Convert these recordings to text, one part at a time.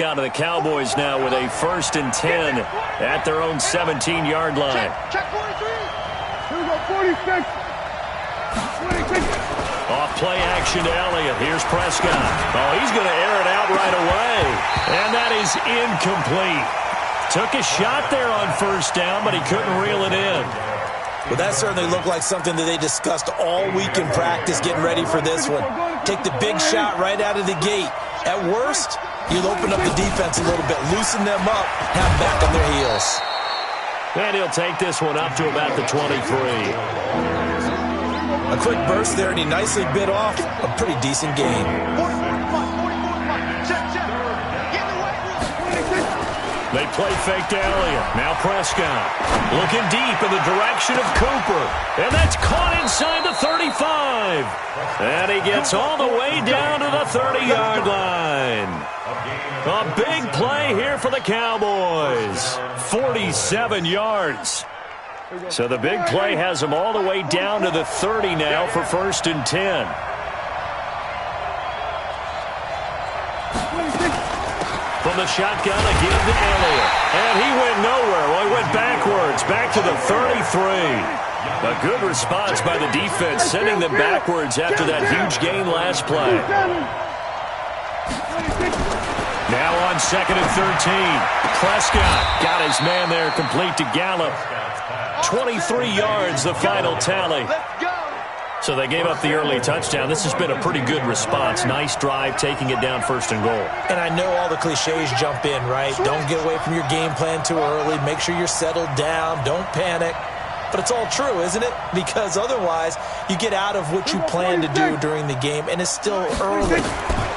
Prescott of the Cowboys now with a 1st and 10 at their own 17-yard line. Check 43. Here we go, 46. 46. Off play action to Elliott. Here's Prescott. Oh, he's going to air it out right away. And that is incomplete. Took a shot there on 1st down, but he couldn't reel it in. Well, that certainly looked like something that they discussed all week in practice getting ready for this one. Take the big shot right out of the gate. At worst, you'll open up the defense a little bit, loosen them up, have them back on their heels. And he'll take this one up to about the 23. A quick burst there, and he nicely bit off a pretty decent game. They play fake to Elliott. Now Prescott looking deep in the direction of Cooper. And that's caught inside the 35. And he gets all the way down to the 30-yard line. A big play here for the Cowboys. 47 yards. So the big play has them all the way down to the 30 now for 1st and 10. From the shotgun again to Elliott. And he went nowhere. Well, he went backwards, back to the 33. A good response by the defense, sending them backwards after that huge gain last play. Now on 2nd and 13. Prescott got his man there, complete to Gallup. 23 yards, the final tally. So they gave up the early touchdown. This has been a pretty good response. Nice drive, taking it down 1st and goal. And I know all the cliches jump in, right? Don't get away from your game plan too early. Make sure you're settled down. Don't panic. But it's all true, isn't it? Because otherwise, you get out of what you plan to do during the game, and it's still early.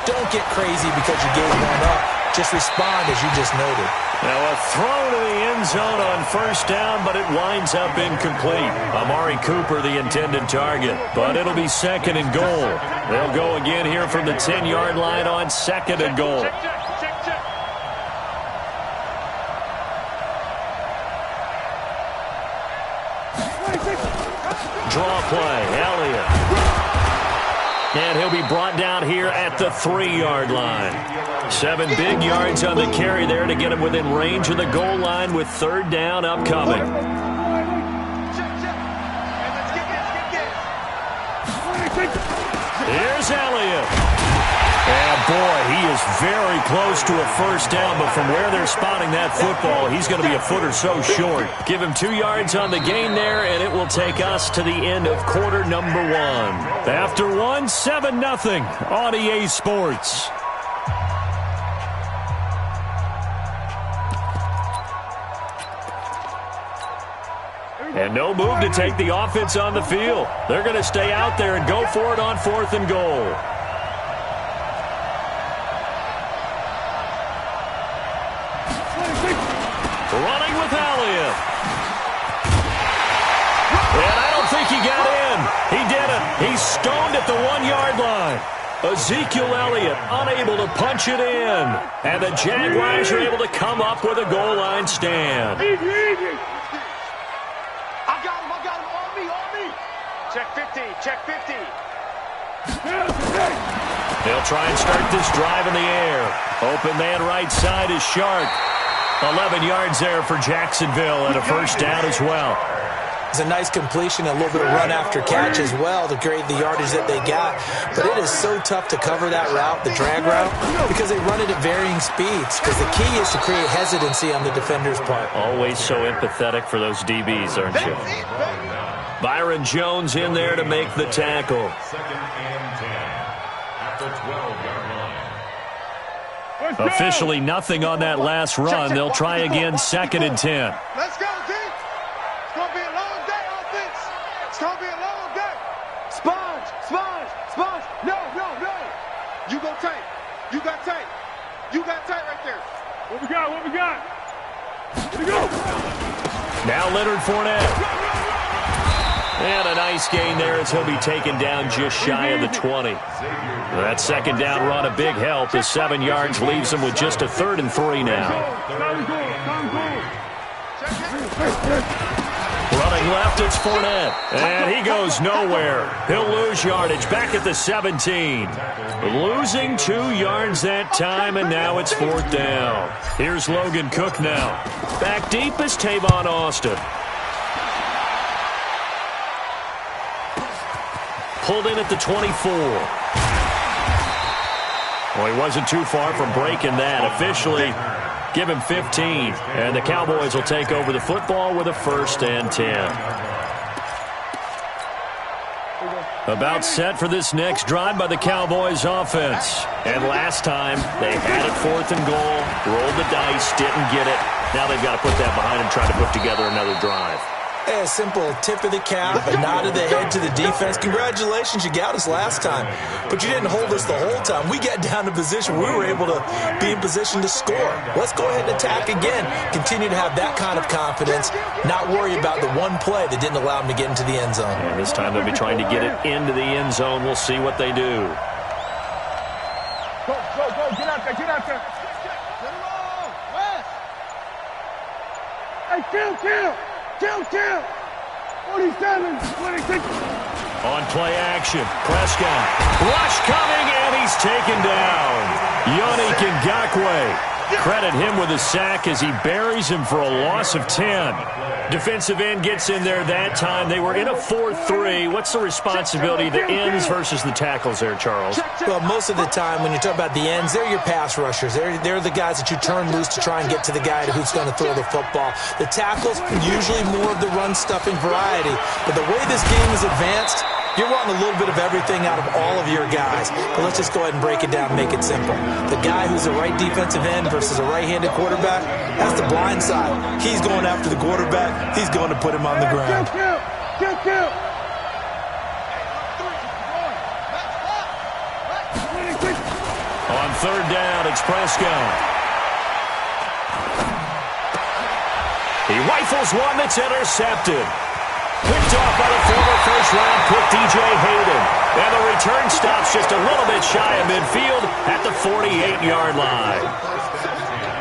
Don't get crazy because your game went up. Just respond as you just noted. Now a throw to the end zone on 1st down, but it winds up incomplete. Amari Cooper, the intended target, but it'll be 2nd and goal. They'll go again here from the 10-yard line on 2nd and goal. Draw play, Elliott. And he'll be brought down here at the 3-yard line. 7 big yards on the carry there to get him within range of the goal line with 3rd down upcoming. Here's Elliott. And boy, he is very close to a 1st down, but from where they're spotting that football, he's going to be a foot or so short. Give him 2 yards on the gain there, and it will take us to the end of quarter number 1. After 1, 7-0 on EA Sports. And no move to take the offense on the field. They're going to stay out there and go for it on 4th and goal. Running with Elliott. And I don't think he got in. He didn't. He's stoned at the 1-yard line. Ezekiel Elliott unable to punch it in. And the Jaguars are able to come up with a goal line stand. I got him. On me. Check 50. They'll try and start this drive in the air. Open man right side is Sharp. 11 yards there for Jacksonville and a 1st down as well. It's a nice completion, a little bit of run after catch as well to create the yardage that they got. But it is so tough to cover that route, the drag route, because they run it at varying speeds. Because the key is to create hesitancy on the defender's part. Always so empathetic for those DBs, aren't you? Byron Jones in there to make the tackle. 2nd and 10 at the 12-yard line. Officially nothing on that last run. They'll try again 2nd and 10. Let's go, D. It's going to be a long day, offense. It's going to be a long day. Sponge. No. You go tight. You got tight right there. What we got? Here we go. Now Leonard Fournette. And a nice gain there as he'll be taken down just shy of the 20. That 2nd down run, a big help. The 7 yards leaves him with just a 3rd and 3 now. Running left, it's Fournette. And he goes nowhere. He'll lose yardage back at the 17. Losing 2 yards that time, and now it's 4th down. Here's Logan Cook now. Back deep is Tavon Austin. Pulled in at the 24. Well, he wasn't too far from breaking that. Officially, give him 15. And the Cowboys will take over the football with a 1st and 10. About set for this next drive by the Cowboys offense. And last time, they had it 4th and goal, rolled the dice, didn't get it. Now they've got to put that behind and try to put together another drive. A simple tip of the cap, a nod of the head to the defense. Congratulations, you got us last time. But you didn't hold us the whole time. We got down to position. We were able to be in position to score. Let's go ahead and attack again. Continue to have that kind of confidence. Not worry about the one play that didn't allow them to get into the end zone. And this time they'll be trying to get it into the end zone. We'll see what they do. Go, get out there, get out there. Hey, kill. 47, 26. On play action, Prescott. Rush coming, and he's taken down. Yannick Ngakoue. Credit him with a sack as he buries him for a loss of 10. Defensive end gets in there that time. They were in a 4-3. What's the responsibility, the ends versus the tackles there, Charles? Well, most of the time when you talk about the ends, they're your pass rushers. They're the guys that you turn loose to try and get to the guy who's going to throw the football. The tackles, usually more of the run-stuffing variety. But the way this game is advanced, you're wanting a little bit of everything out of all of your guys. But let's just go ahead and break it down and make it simple. The guy who's a right defensive end versus a right-handed quarterback, that's the blind side. He's going after the quarterback. He's going to put him on the ground. Kill. On 3rd down, it's Prescott. He rifles one that's intercepted. Picked off by the former first-round pick, DJ Hayden. And the return stops just a little bit shy of midfield at the 48-yard line.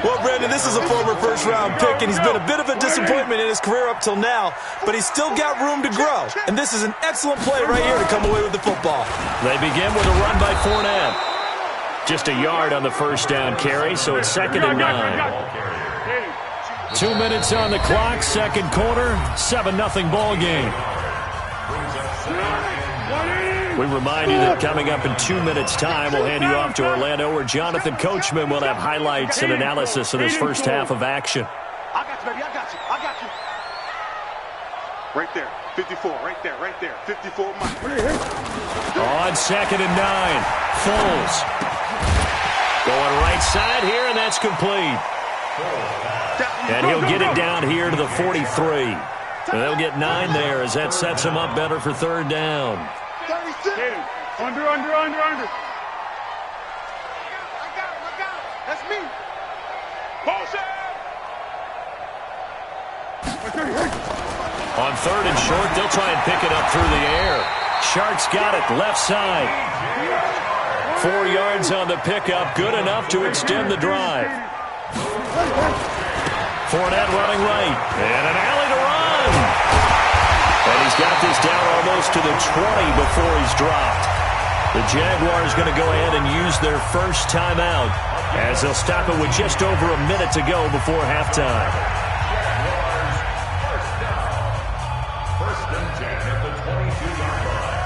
Well, Brandon, this is a former first-round pick, and he's been a bit of a disappointment in his career up till now, but he's still got room to grow. And this is an excellent play right here to come away with the football. They begin with a run by Fournette. Just a yard on the first down carry, so it's 2nd and 9. 2 minutes on the clock, second quarter, 7-0 ball game. We remind you that coming up in 2 minutes' time, we'll hand you off to Orlando, where Jonathan Coachman will have highlights and analysis of this first half of action. I got you, baby. I got you. Right there. 54. Right there. 54, Mike. On 2nd and 9, Foles. Going right side here, and that's complete. And he'll get it down here to the 43. And they'll get 9 there as that sets him up better for 3rd down. 36. Under. I got him. That's me. Motion. On 3rd and short, they'll try and pick it up through the air. Sharks got it, left side. 4 yards on the pickup, good enough to extend the drive. Fournette running right, and an alley to run. And he's got this down almost to the 20 before he's dropped. The Jaguars going to go ahead and use their first timeout as they'll stop it with just over a minute to go before halftime. First and 10 at the 22-yard line.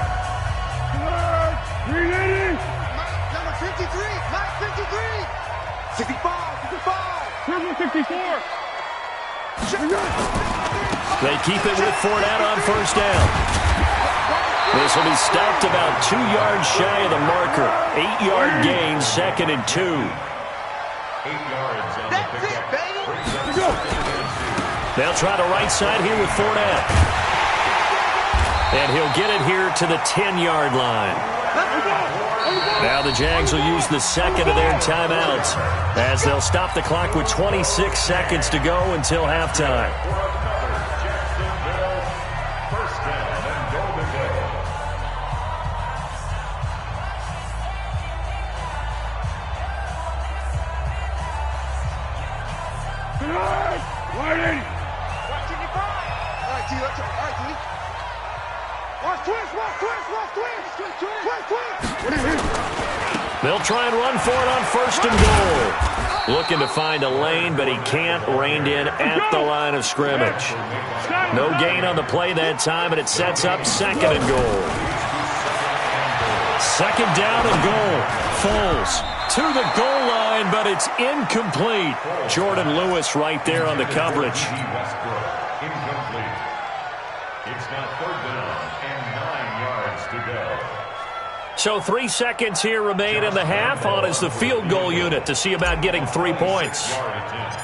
Number 53. Mike 53. 65. 64. They keep it with Fournette on first down. This will be stopped about 2 yards shy of the marker. 8-yard gain, 2nd and 2. 8 yards on the pickup. They'll try the right side here with Fournette. And he'll get it here to the 10-yard line. Now the Jags will use the second of their timeouts as they'll stop the clock with 26 seconds to go until halftime. First down and goal to go. T. All right, T. Watch twist, watch twist, watch twist. Twist. They'll try and run for it on 1st and goal. Looking to find a lane, but he can't. Reined in at the line of scrimmage. No gain on the play that time, and it sets up 2nd and goal. 2nd down and goal. Foles to the goal line, but it's incomplete. Jordan Lewis right there on the coverage. Incomplete. It's now 3rd down and 9 yards to go. So 3 seconds here remain in the half. On is the field goal unit to see about getting 3 points.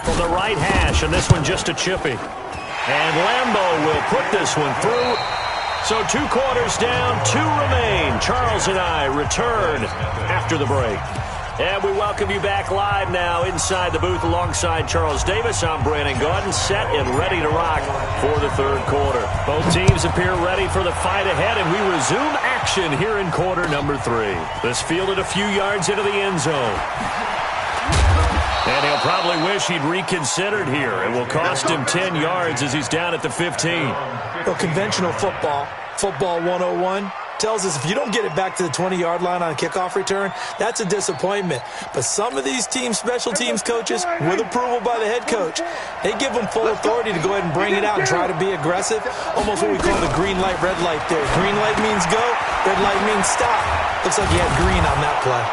From the right hash, and this one just a chippy. And Lambeau will put this one through. So 2 quarters down, 2 remain. Charles and I return after the break. And we welcome you back live now inside the booth alongside Charles Davis. I'm Brandon Gaudin, set and ready to rock for the 3rd quarter. Both teams appear ready for the fight ahead, and we resume action here in quarter number 3. This fielded a few yards into the end zone. And he'll probably wish he'd reconsidered here. It will cost him 10 yards as he's down at the 15. Well, conventional football 101, tells us if you don't get it back to the 20-yard line on a kickoff return, that's a disappointment. But some of these special teams coaches, with approval by the head coach, they give them full authority to go ahead and bring it out and try to be aggressive. Almost what we call the green light, red light there. Green light means go, red light means stop. Looks like he had green on that play.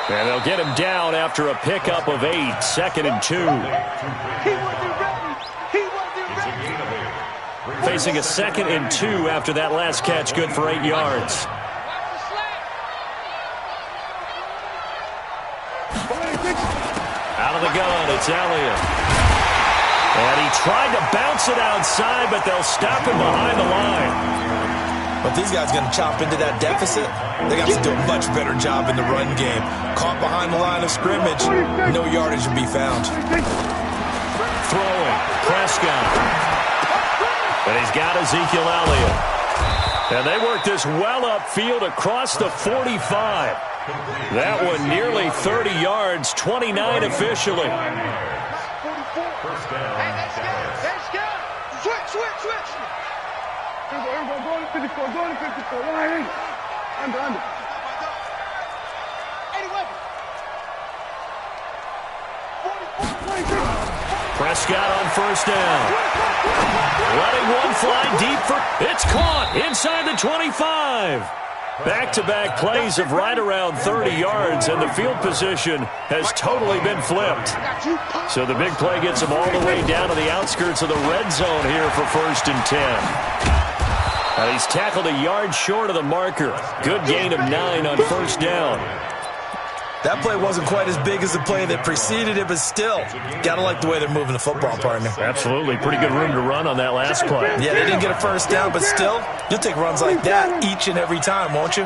And they'll get him down after a pickup of 8, 2nd and 2. He wasn't ready. He wasn't ready. Facing a 2nd and 2 after that last catch, good for 8 yards. Out of the gun, it's Elliott. And he tried to bounce it outside, but they'll stop him behind the line. But these guys going to chop into that deficit, they got to do a much better job in the run game. Caught behind the line of scrimmage, no yardage to be found. Throwing, Prescott. And he's got Ezekiel Elliott. And they work this well upfield across the 45. That one nearly 30 yards, 29 officially. First down. Let's go. Switch. Go to 54. Under. Prescott on 1st down. Letting one fly deep for... It's caught inside the 25. Back-to-back plays of right around 30 yards, and the field position has totally been flipped. So the big play gets him all the way down to the outskirts of the red zone here for 1st and 10. And he's tackled a yard short of the marker. Good gain of 9 on 1st down. That play wasn't quite as big as the play that preceded it, but still, got to like the way they're moving the football, partner. Absolutely. Pretty good room to run on that last play. Yeah, they didn't get a 1st down, but still, you'll take runs like that each and every time, won't you?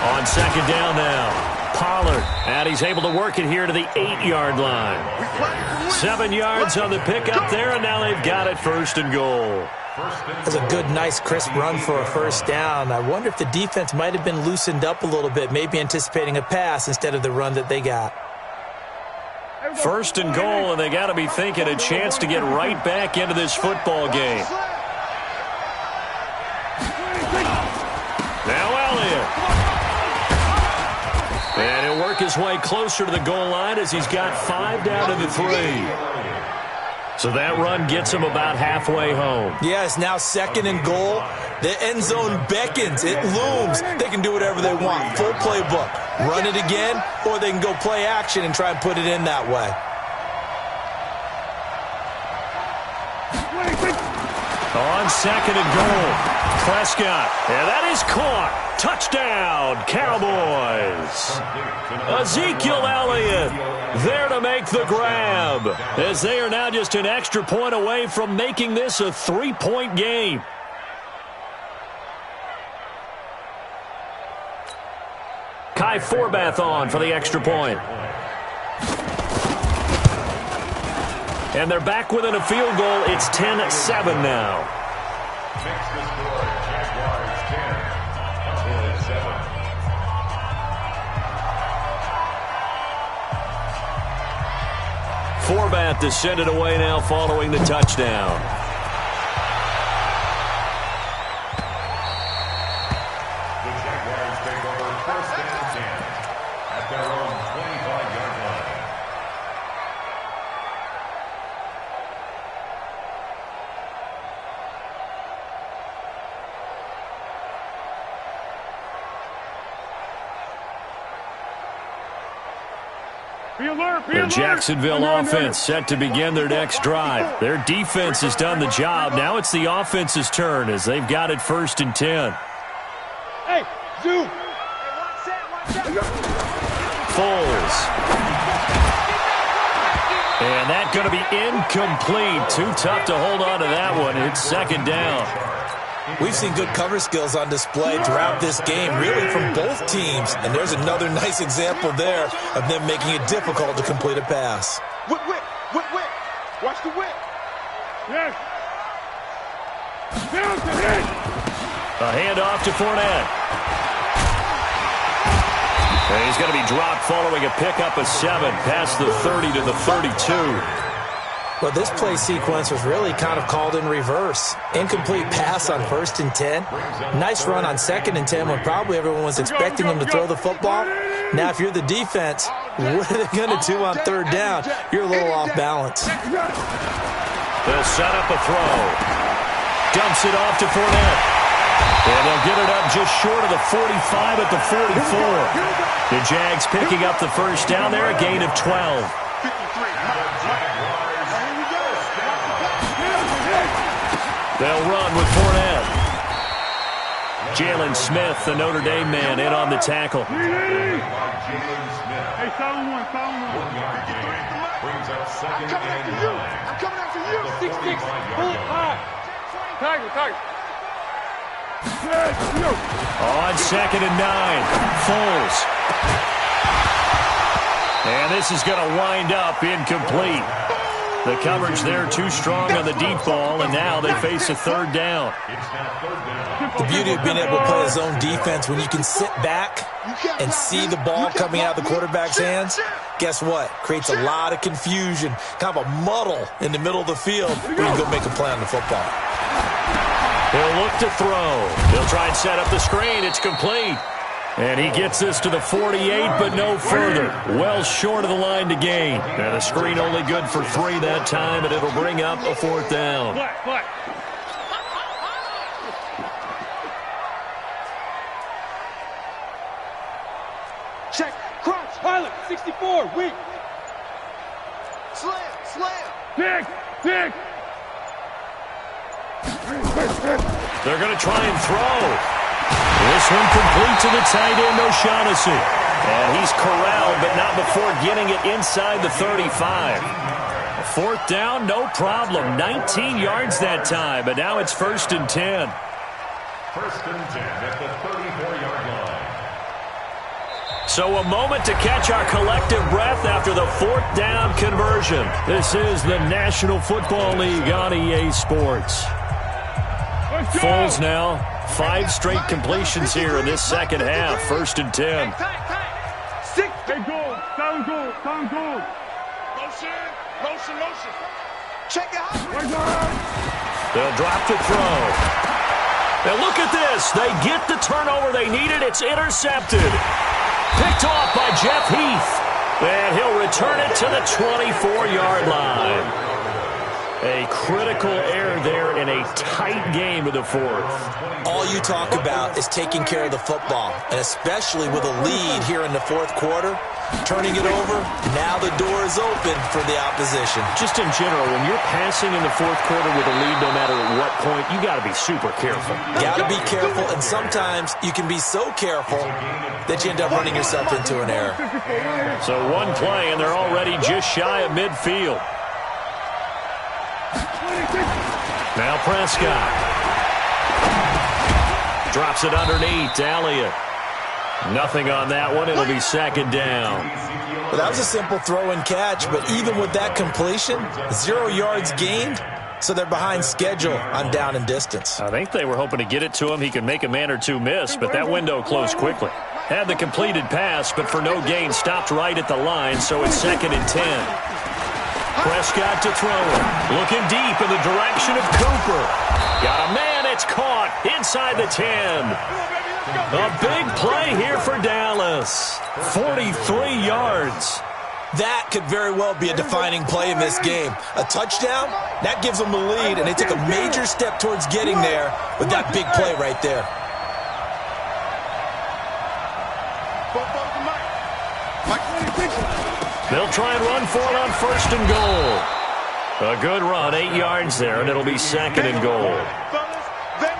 On 2nd down now. Pollard, and he's able to work it here to the 8-yard line. 7 yards on the pickup there, and now they've got it 1st and goal. That's a good, nice, crisp run for a 1st down. I wonder if the defense might have been loosened up a little bit, maybe anticipating a pass instead of the run that they got. 1st and goal, and they got to be thinking a chance to get right back into this football game. Now Elliott. And he'll work his way closer to the goal line as he's got 5 down to the 3. So that run gets him about halfway home. Yeah, it's now 2nd and goal. The end zone beckons. It looms. They can do whatever they want. Full playbook. Run it again, or they can go play action and try and put it in that way. On 2nd and goal. Prescott, and that is caught. Touchdown, Cowboys. Ezekiel Elliott there to make the grab, as they are now just an extra point away from making this a 3-point game. Kai Forbath on for the extra point. And they're back within a field goal. It's 10-7 now. Makes the score Jaguars 10, Cowboys 7. to send it away now following the touchdown. The Jaguars take over 1st and 10 at their own 25-yard line. The Jacksonville offense set to begin their next drive. Their defense has done the job. Now it's the offense's turn as they've got it 1st and 10. Hey, Zoo. Foles. And that's going to be incomplete. Too tough to hold on to that one. It's 2nd down. We've seen good cover skills on display throughout this game, really from both teams. And there's another nice example there of them making it difficult to complete a pass. Whip. Watch the whip. Yes. A handoff to Fournette. And he's going to be dropped following a pickup of 7 past the 30 to the 32. Well, this play sequence was really kind of called in reverse. Incomplete pass on 1st and 10. Nice run on 2nd and 10 when probably everyone was expecting him to throw the football. Now, if you're the defense, what are they going to do on 3rd down? You're a little off balance. They'll set up a throw. Dumps it off to Fournette. And they'll get it up just short of the 45 at the 44. The Jags picking up the 1st down there, a gain of 12. They'll run with Fournette. Jalen Smith, the Notre Dame man, in on the tackle. Hey, Solomon 1. 1-yard gain brings up 2nd and 9. I'm coming after you. 6-6. Pull it 5. Tiger. On 2nd and 9. Foles. And this is going to wind up incomplete. The coverage there too strong on the deep ball, and now they face a 3rd down. The beauty of being able to play a zone defense when you can sit back and see the ball coming out of the quarterback's hands, guess what? Creates a lot of confusion, kind of a muddle in the middle of the field where you can go make a play on the football. He'll look to throw. He'll try and set up the screen. It's complete. And he gets this to the 48, but no further. Well short of the line to gain. And the screen only good for 3 that time, and it'll bring up a 4th down. Check. Crunch. Pilot. 64. Weak. Slam. Pick. They're going to try and throw. This one complete to the tight end, O'Shaughnessy. And he's corralled, but not before getting it inside the 35. A 4th down, no problem. 19 yards that time, but now it's 1st and 10. 1st and 10 at the 34-yard line. So a moment to catch our collective breath after the 4th down conversion. This is the National Football League on EA Sports. Foles now, 5 straight completions here in this 2nd half. 1st and 10. 6. Hey, goal. Down goal. Motion. Check it out. They'll drop to throw. Now look at this. They get the turnover they needed. It's intercepted. Picked off by Jeff Heath. And he'll return it to the 24-yard line. A critical error there in a tight game of the 4th. All you talk about is taking care of the football, and especially with a lead here in the 4th quarter, turning it over, now the door is open for the opposition. Just in general, when you're passing in the 4th quarter with a lead, no matter at what point, you got to be super careful. Got to be careful, and sometimes you can be so careful that you end up running yourself into an error. So one play, and they're already just shy of midfield. Now Prescott. Drops it underneath. Elliott. Nothing on that one. It'll be 2nd down. Well, that was a simple throw and catch, but even with that completion, 0 yards gained, so they're behind schedule on down and distance. I think they were hoping to get it to him. He could make a man or two miss, but that window closed quickly. Had the completed pass, but for no gain, stopped right at the line, so it's 2nd and 10. Prescott to throw it. Looking deep in the direction of Cooper. Got a man. It's caught inside the 10. A big play here for Dallas. 43 yards. That could very well be a defining play in this game. A touchdown, that gives them the lead, and they took a major step towards getting there with that big play right there. They'll try and run for it on 1st and goal. A good run, 8 yards there, and it'll be 2nd and goal.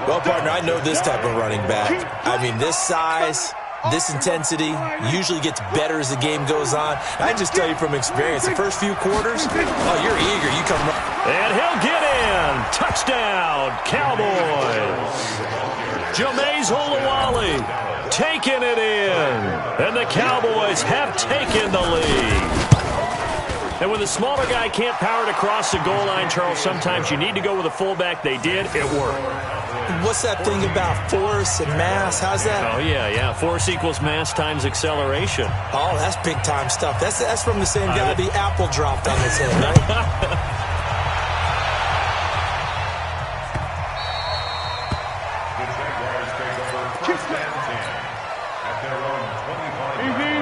Well, partner, I know this type of running back. I mean, this size, this intensity usually gets better as the game goes on. I just tell you from experience, the first few quarters, oh, you're eager. You come run. And he'll get in. Touchdown, Cowboys. Jameis Olawale taking it in. And the Cowboys have taken the lead. And when the smaller guy can't power it across the goal line, Charles, sometimes you need to go with a fullback. They did. It worked. What's that thing about force and mass? How's that? Oh, yeah. Force equals mass times acceleration. Oh, that's big-time stuff. That's from the same guy the apple dropped on his head, right?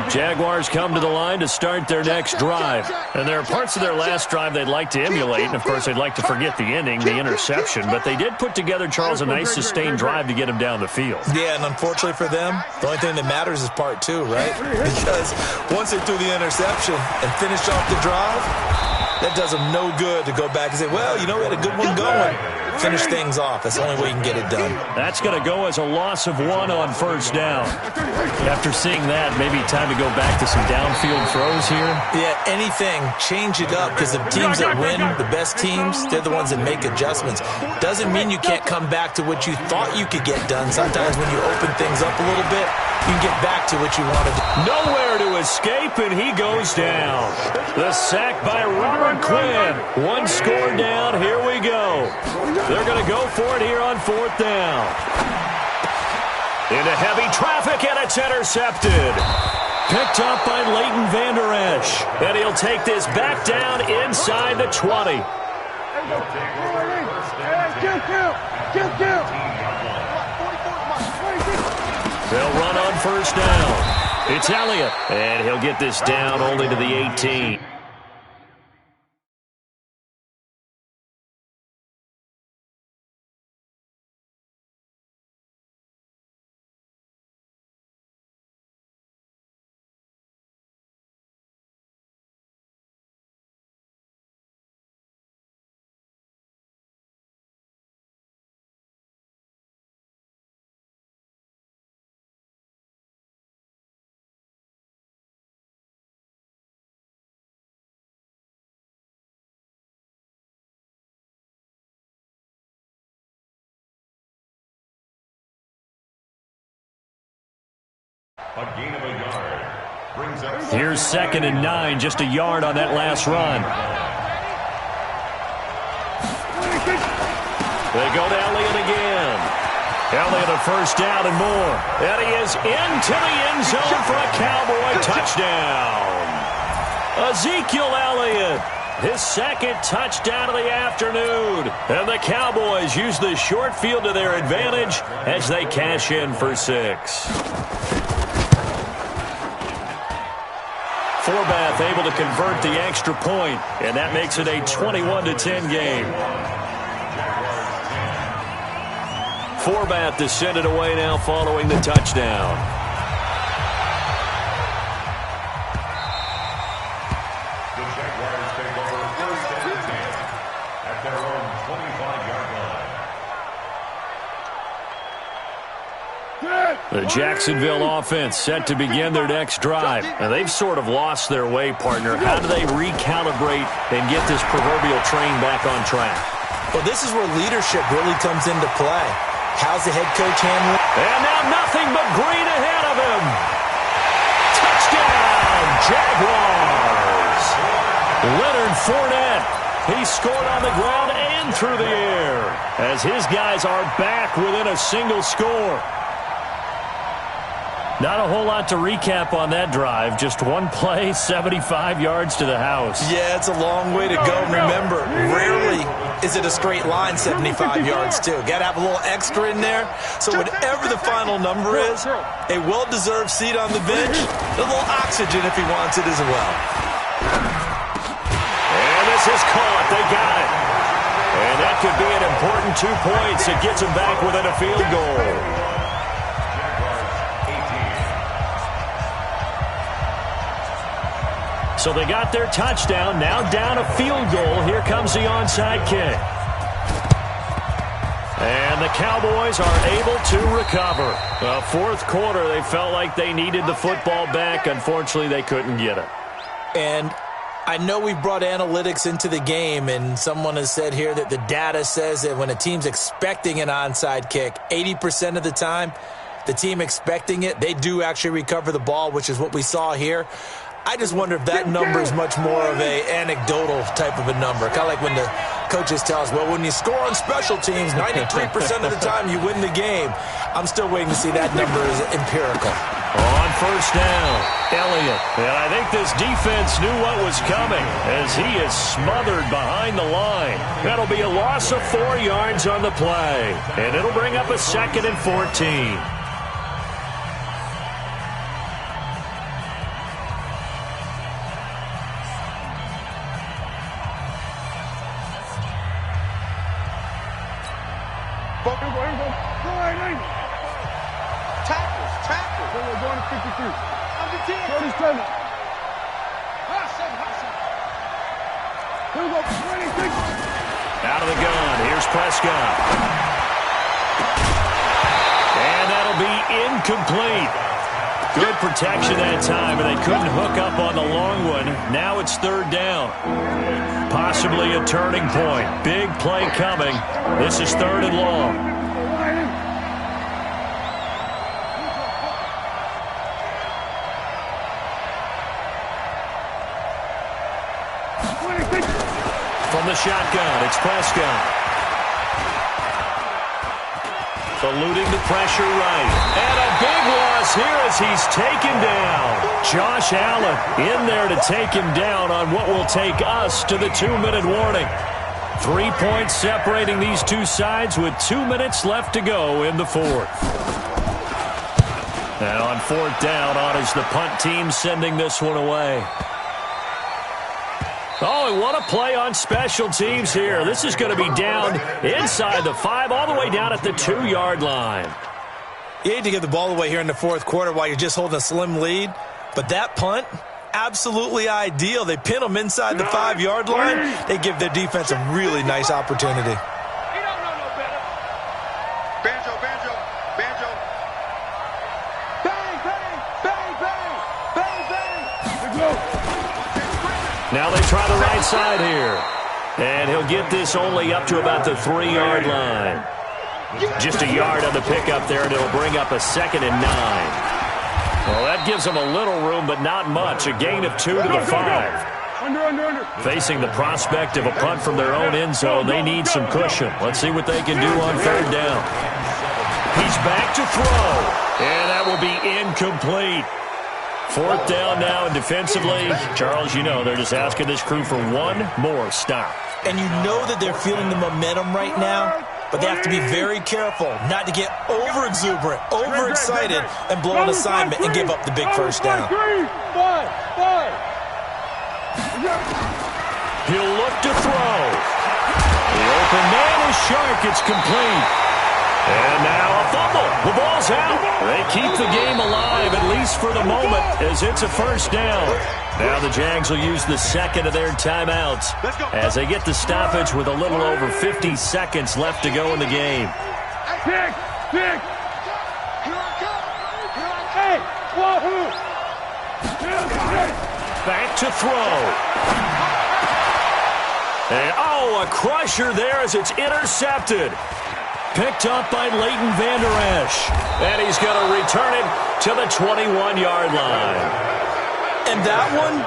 Jaguars come to the line to start their next drive. And there are parts of their last drive they'd like to emulate. And, of course, they'd like to forget the ending, the interception. But they did put together, Charles, a nice sustained drive to get them down the field. Yeah, and unfortunately for them, the only thing that matters is part 2, right? Because once they threw the interception and finished off the drive, that does them no good to go back and say, well, you know, we had a good one going. Finish things off. That's the only way you can get it done. That's going to go as a loss of 1 on 1st down. After seeing that, maybe time to go back to some downfield throws here. Yeah, anything. Change it up, because the teams that win, the best teams, they're the ones that make adjustments. Doesn't mean you can't come back to what you thought you could get done. Sometimes when you open things up a little bit, you can get back to what you wanted to. Nowhere to escape, and he goes down. The sack by Robert Quinn. 1 score down. Here we go. They're going to go for it here on 4th down. Into heavy traffic, and it's intercepted. Picked up by Leighton Vander Esch. And he'll take this back down inside the 20. They'll run on 1st down. It's Elliott. And he'll get this down only to the 18. A gain of a yard brings up. Here's 2nd and 9, just a yard on that last run. They go to Elliott again. Elliott a 1st down and more. And he is into the end zone for a Cowboy touchdown. Ezekiel Elliott, his 2nd touchdown of the afternoon. And the Cowboys use the short field to their advantage as they cash in for 6. Forbath able to convert the extra point, and that makes it a 21-10 game. Forbath is sent it away now following the touchdown. The Jaguars take over 1st and 10 at their own 25-yard line. The Jacksonville offense set to begin their next drive. And they've sort of lost their way, partner. How do they recalibrate and get this proverbial train back on track? Well, this is where leadership really comes into play. How's the head coach handling? And now nothing but green ahead of him. Touchdown, Jaguars. Leonard Fournette. He scored on the ground and through the air as his guys are back within a single score. Not a whole lot to recap on that drive. Just one play, 75 yards to the house. Yeah, it's a long way to go. Remember, rarely is it a straight line 75 yards, too. Got to have a little extra in there. So whatever the final number is, a well-deserved seat on the bench, a little oxygen if he wants it as well. And this is caught. They got it. And that could be an important 2 points. It gets them back within a field goal. So they got their touchdown, now down a field goal. Here comes the onside kick. And the Cowboys are able to recover. Fourth quarter, they felt like they needed the football back. Unfortunately, they couldn't get it. And I know we brought analytics into the game, and someone has said here that the data says that when a team's expecting an onside kick, 80% of the time, the team expecting it, they do actually recover the ball, which is what we saw here. I just wonder if that number is much more of a anecdotal type of a number. Kind of like when the coaches tell us, well, when you score on special teams, 93% of the time you win the game. I'm still waiting to see that number is empirical. On first down, Elliott. And I think this defense knew what was coming as he is smothered behind the line. That'll be a loss of 4 yards on the play. And it'll bring up a 2nd and 14. Tackles. We're going to 53. Under 10. 37. Here we go. 26. Out of the gun. Here's Prescott. And that'll be incomplete. Good protection that time, and they couldn't hook up on the long one. Now it's 3rd down. Possibly a turning point. Big play coming. This is 3rd and long. From the shotgun, it's Prescott. Eluding the pressure right. And a big loss here as he's taken down. Josh Allen in there to take him down on what will take us to the 2-minute warning. 3 points separating these two sides with 2 minutes left to go in the 4th. And on 4th down, on is the punt team sending this one away. Oh, and what a play on special teams here. This is going to be down inside the 5, all the way down at the 2-yard line. You hate to give the ball away here in the 4th quarter while you're just holding a slim lead, but that punt, absolutely ideal. They pin them inside the 5-yard line. They give their defense a really nice opportunity. He don't know no better. Banjo. Bang, bang. Let's go. Now they try the right side here. And he'll get this only up to about the 3-yard line. Just a yard on the pickup there, and it'll bring up a 2nd and 9. Well, that gives them a little room, but not much. A gain of 2 to the 5. Under. Facing the prospect of a punt from their own end zone, they need some cushion. Let's see what they can do on 3rd down. He's back to throw. And that will be incomplete. 4th down now, and defensively, Charles, you know, they're just asking this crew for one more stop. And you know that they're feeling the momentum right now, but they have to be very careful not to get over-exuberant, overexcited, and blow an assignment and give up the big first down. He'll look to throw. The open man is sharp. It's complete. And now a fumble. The ball's out. They keep the game alive, at least for the moment, as it's a first down. Now the Jags will use the 2nd of their timeouts as they get the stoppage with a little over 50 seconds left to go in the game. Pick. Back to throw. And, a crusher there as it's intercepted. Picked up by Leighton Vander Esch. And he's going to return it to the 21-yard line. And that one,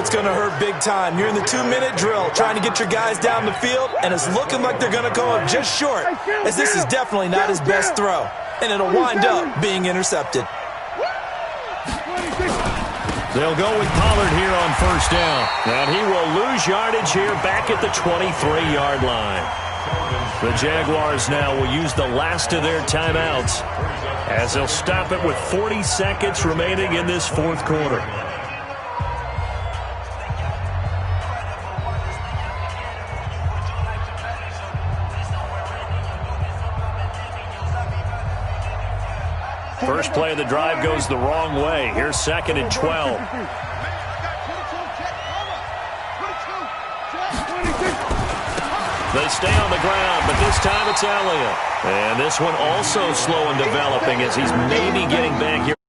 it's going to hurt big time. You're in the 2-minute drill trying to get your guys down the field, and it's looking like they're going to go up just short, as this is definitely not his best throw. And it'll wind up being intercepted. They'll go with Pollard here on first down. And he will lose yardage here back at the 23-yard line. The Jaguars now will use the last of their timeouts as they'll stop it with 40 seconds remaining in this fourth quarter. First play of the drive goes the wrong way. Here's 2nd and 12. They stay on the ground, but this time it's Elliott. And this one also slow in developing as he's maybe getting back here.